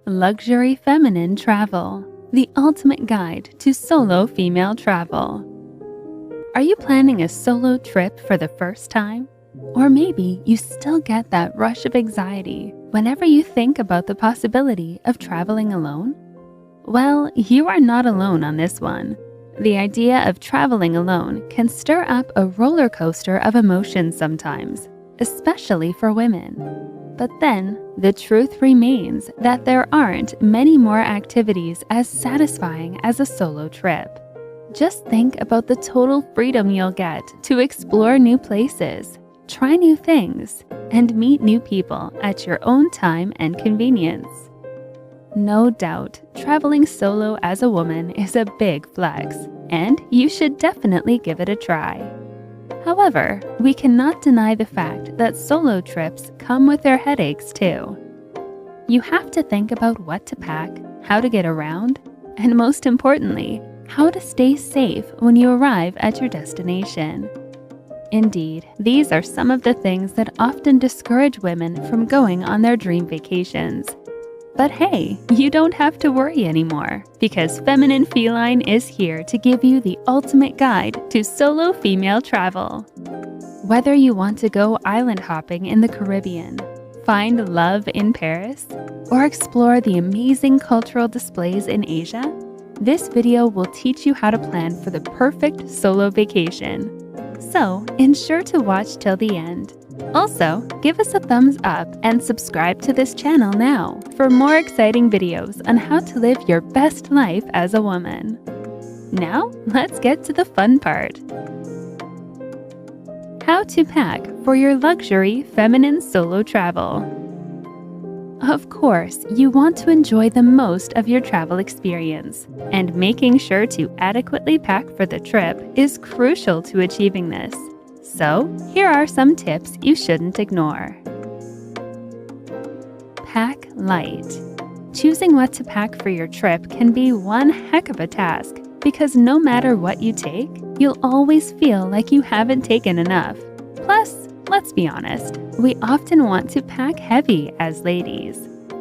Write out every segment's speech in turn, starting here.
Luxury Feminine Travel, the ultimate guide to solo female travel. Are you planning a solo trip for the first time? Or maybe you still get that rush of anxiety whenever you think about the possibility of traveling alone? Well, you are not alone on this one. The idea of traveling alone can stir up a roller coaster of emotions sometimes, especially for women. But then, the truth remains that there aren't many more activities as satisfying as a solo trip. Just think about the total freedom you'll get to explore new places, try new things, and meet new people at your own time and convenience. No doubt, traveling solo as a woman is a big flex, and you should definitely give it a try. However, we cannot deny the fact that solo trips come with their headaches too. You have to think about what to pack, how to get around, and most importantly, how to stay safe when you arrive at your destination. Indeed, these are some of the things that often discourage women from going on their dream vacations. But hey, you don't have to worry anymore, because Feminine Feline is here to give you the ultimate guide to solo female travel. Whether you want to go island hopping in the Caribbean, find love in Paris, or explore the amazing cultural displays in Asia, this video will teach you how to plan for the perfect solo vacation. So, ensure to watch till the end. Also, give us a thumbs up and subscribe to this channel now for more exciting videos on how to live your best life as a woman. Now, let's get to the fun part. How to pack for your luxury feminine solo travel. Of course, you want to enjoy the most of your travel experience, and making sure to adequately pack for the trip is crucial to achieving this. So, here are some tips you shouldn't ignore. Pack light. Choosing what to pack for your trip can be one heck of a task, because no matter what you take, you'll always feel like you haven't taken enough. Plus, let's be honest, we often want to pack heavy as ladies.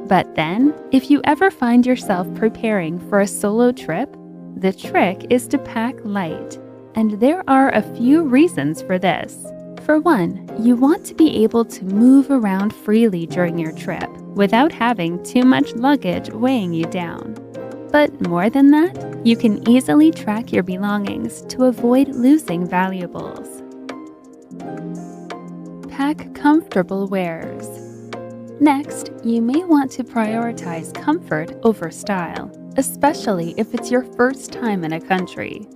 But then, if you ever find yourself preparing for a solo trip, the trick is to pack light. And there are a few reasons for this. For one, you want to be able to move around freely during your trip without having too much luggage weighing you down. But more than that, you can easily track your belongings to avoid losing valuables. Pack comfortable wears. Next, you may want to prioritize comfort over style, especially if it's your first time in a country.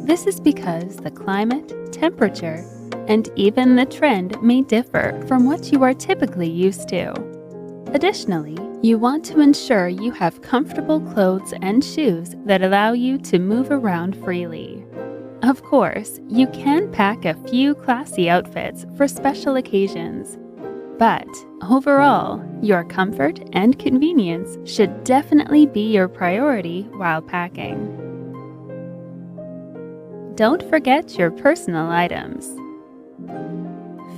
This is because the climate, temperature, and even the trend may differ from what you are typically used to. Additionally, you want to ensure you have comfortable clothes and shoes that allow you to move around freely. Of course, you can pack a few classy outfits for special occasions, but overall, your comfort and convenience should definitely be your priority while packing. Don't forget your personal items.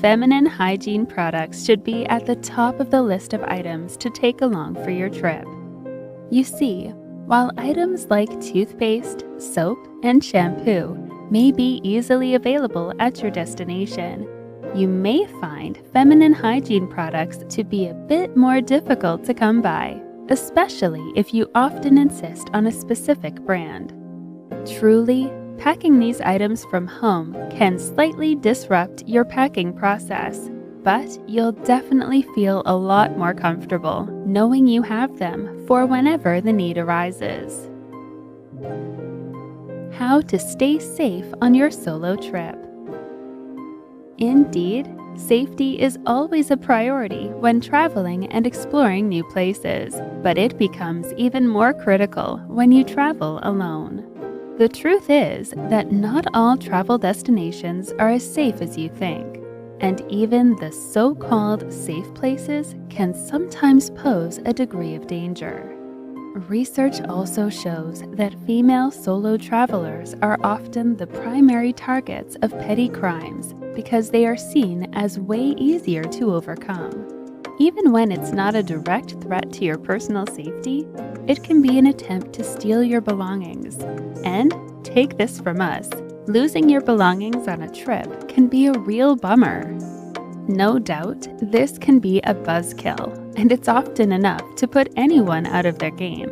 Feminine hygiene products should be at the top of the list of items to take along for your trip. You see, while items like toothpaste, soap, and shampoo may be easily available at your destination, you may find feminine hygiene products to be a bit more difficult to come by, especially if you often insist on a specific brand. Truly, packing these items from home can slightly disrupt your packing process, but you'll definitely feel a lot more comfortable knowing you have them for whenever the need arises. How to stay safe on your solo trip. Indeed, safety is always a priority when traveling and exploring new places, but it becomes even more critical when you travel alone. The truth is that not all travel destinations are as safe as you think, and even the so-called safe places can sometimes pose a degree of danger. Research also shows that female solo travelers are often the primary targets of petty crimes because they are seen as way easier to overcome. Even when it's not a direct threat to your personal safety, it can be an attempt to steal your belongings. And, take this from us, losing your belongings on a trip can be a real bummer. No doubt, this can be a buzzkill, and it's often enough to put anyone out of their game.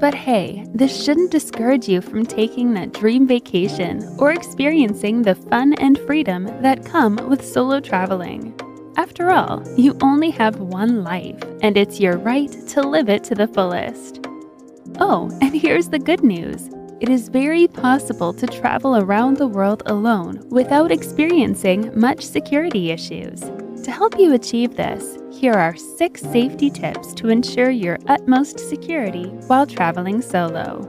But hey, this shouldn't discourage you from taking that dream vacation or experiencing the fun and freedom that come with solo traveling. After all, you only have one life, and it's your right to live it to the fullest. Oh, and here's the good news. It is very possible to travel around the world alone without experiencing much security issues. To help you achieve this, here are 6 safety tips to ensure your utmost security while traveling solo.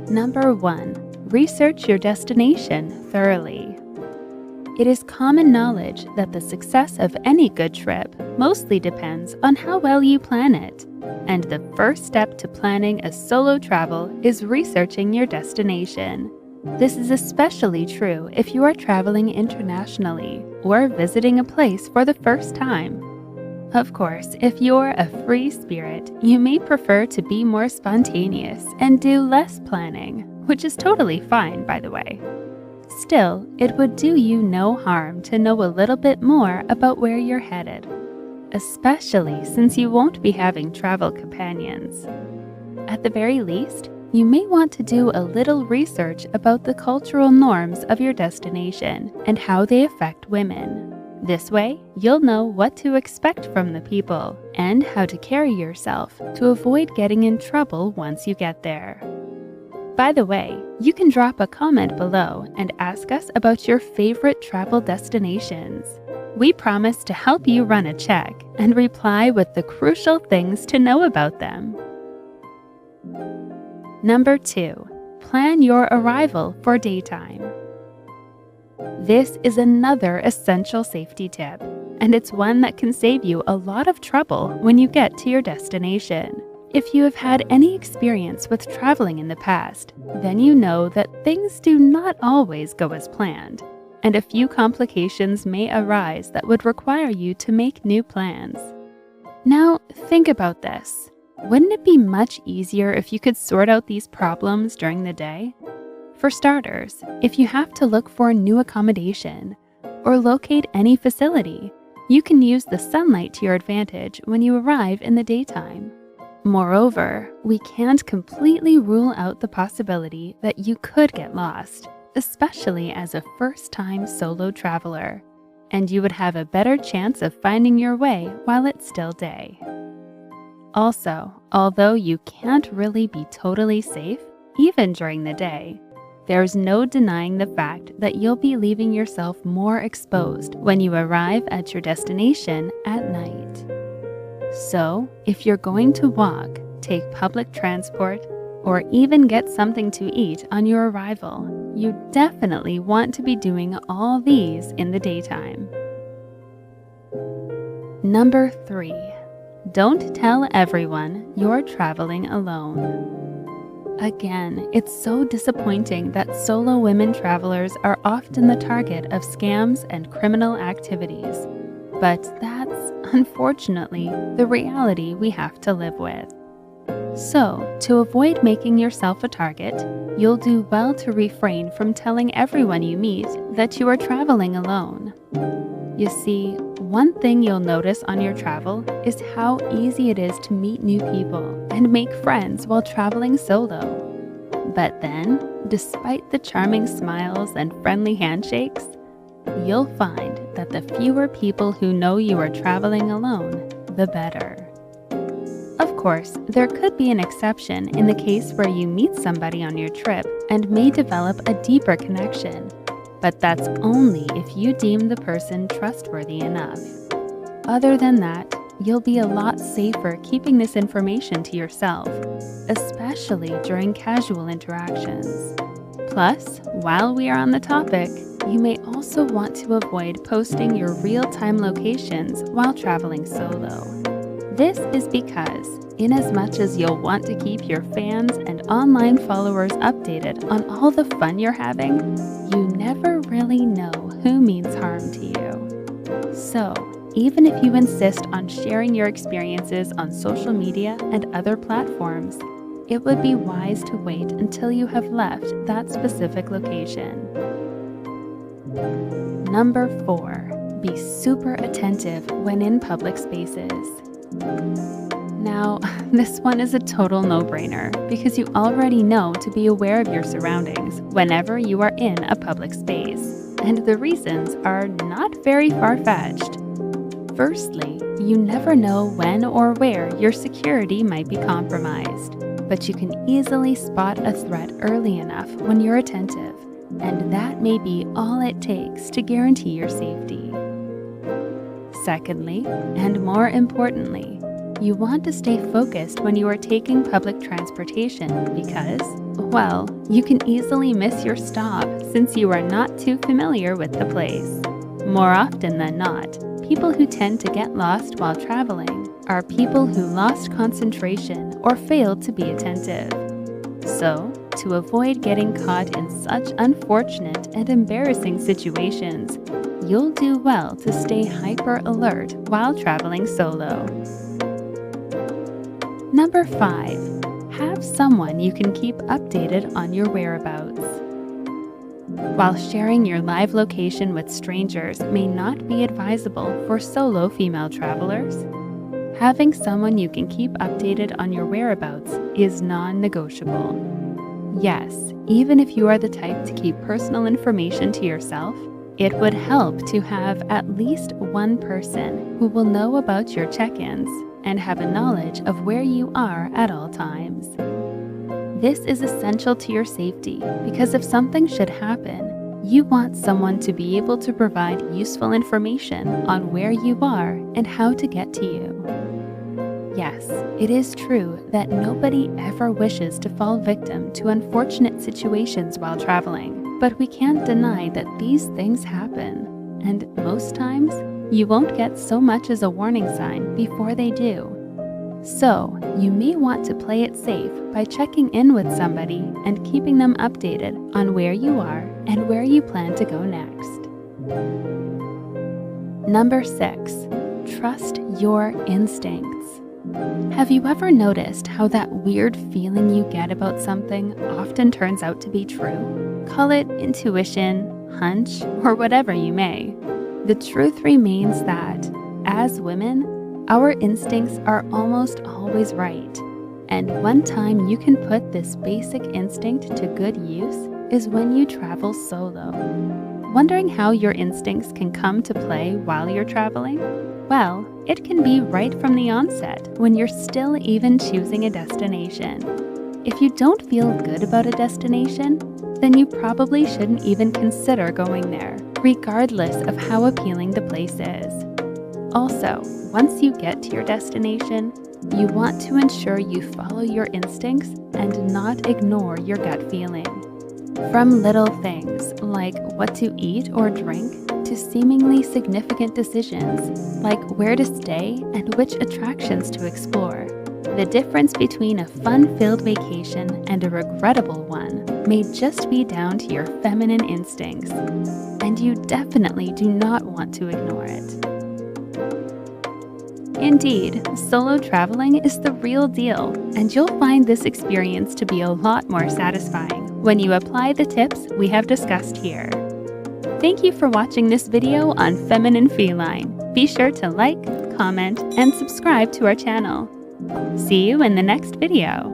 Number 1. Research your destination thoroughly. It is common knowledge that the success of any good trip mostly depends on how well you plan it. And the first step to planning a solo travel is researching your destination. This is especially true if you are traveling internationally or visiting a place for the first time. Of course, if you're a free spirit, you may prefer to be more spontaneous and do less planning, which is totally fine, by the way. Still, it would do you no harm to know a little bit more about where you're headed, especially since you won't be having travel companions. At the very least, you may want to do a little research about the cultural norms of your destination and how they affect women. This way, you'll know what to expect from the people and how to carry yourself to avoid getting in trouble once you get there. By the way, you can drop a comment below and ask us about your favorite travel destinations. We promise to help you run a check and reply with the crucial things to know about them. Number 2. Plan your arrival for daytime. This is another essential safety tip, and it's one that can save you a lot of trouble when you get to your destination. If you have had any experience with traveling in the past, then you know that things do not always go as planned, and a few complications may arise that would require you to make new plans. Now, think about this. Wouldn't it be much easier if you could sort out these problems during the day? For starters, if you have to look for a new accommodation or locate any facility, you can use the sunlight to your advantage when you arrive in the daytime. Moreover, we can't completely rule out the possibility that you could get lost, especially as a first-time solo traveler, and you would have a better chance of finding your way while it's still day. Also, although you can't really be totally safe, even during the day, there's no denying the fact that you'll be leaving yourself more exposed when you arrive at your destination at night. So, if you're going to walk, take public transport, or even get something to eat on your arrival, you definitely want to be doing all these in the daytime. Number 3. Don't tell everyone you're traveling alone. Again, it's so disappointing that solo women travelers are often the target of scams and criminal activities, but that's, unfortunately, the reality we have to live with. So, to avoid making yourself a target, you'll do well to refrain from telling everyone you meet that you are traveling alone. You see, one thing you'll notice on your travel is how easy it is to meet new people and make friends while traveling solo. But then, despite the charming smiles and friendly handshakes, you'll find that the fewer people who know you are traveling alone, the better. Of course, there could be an exception in the case where you meet somebody on your trip and may develop a deeper connection, but that's only if you deem the person trustworthy enough. Other than that, you'll be a lot safer keeping this information to yourself, especially during casual interactions. Plus, while we are on the topic, you may also want to avoid posting your real-time locations while traveling solo. This is because, inasmuch as you'll want to keep your fans and online followers updated on all the fun you're having, you never really know who means harm to you. So, even if you insist on sharing your experiences on social media and other platforms, it would be wise to wait until you have left that specific location. Number 4, be super attentive when in public spaces. Now, this one is a total no-brainer because you already know to be aware of your surroundings whenever you are in a public space, and the reasons are not very far-fetched. Firstly, you never know when or where your security might be compromised, but you can easily spot a threat early enough when you're attentive, and that may be all it takes to guarantee your safety. Secondly, and more importantly, you want to stay focused when you are taking public transportation because, well, you can easily miss your stop since you are not too familiar with the place. More often than not, people who tend to get lost while traveling are people who lost concentration or failed to be attentive. So, to avoid getting caught in such unfortunate and embarrassing situations, you'll do well to stay hyper alert while traveling solo. Number 5, have someone you can keep updated on your whereabouts. While sharing your live location with strangers may not be advisable for solo female travelers, having someone you can keep updated on your whereabouts is non-negotiable. Yes, even if you are the type to keep personal information to yourself, it would help to have at least one person who will know about your check-ins and have a knowledge of where you are at all times. This is essential to your safety because if something should happen, you want someone to be able to provide useful information on where you are and how to get to you. Yes, it is true that nobody ever wishes to fall victim to unfortunate situations while traveling, but we can't deny that these things happen, and most times, you won't get so much as a warning sign before they do. So, you may want to play it safe by checking in with somebody and keeping them updated on where you are and where you plan to go next. Number 6, trust your instincts. Have you ever noticed how that weird feeling you get about something often turns out to be true? Call it intuition, hunch, or whatever you may. The truth remains that, as women, our instincts are almost always right. And one time you can put this basic instinct to good use is when you travel solo. Wondering how your instincts can come to play while you're traveling? Well, it can be right from the onset when you're still even choosing a destination. If you don't feel good about a destination, then you probably shouldn't even consider going there, regardless of how appealing the place is. Also, once you get to your destination, you want to ensure you follow your instincts and not ignore your gut feeling. From little things like what to eat or drink to seemingly significant decisions like where to stay and which attractions to explore. The difference between a fun-filled vacation and a regrettable one may just be down to your feminine instincts, and you definitely do not want to ignore it. Indeed, solo traveling is the real deal, and you'll find this experience to be a lot more satisfying when you apply the tips we have discussed here. Thank you for watching this video on Feminine Feline. Be sure to like, comment, and subscribe to our channel. See you in the next video.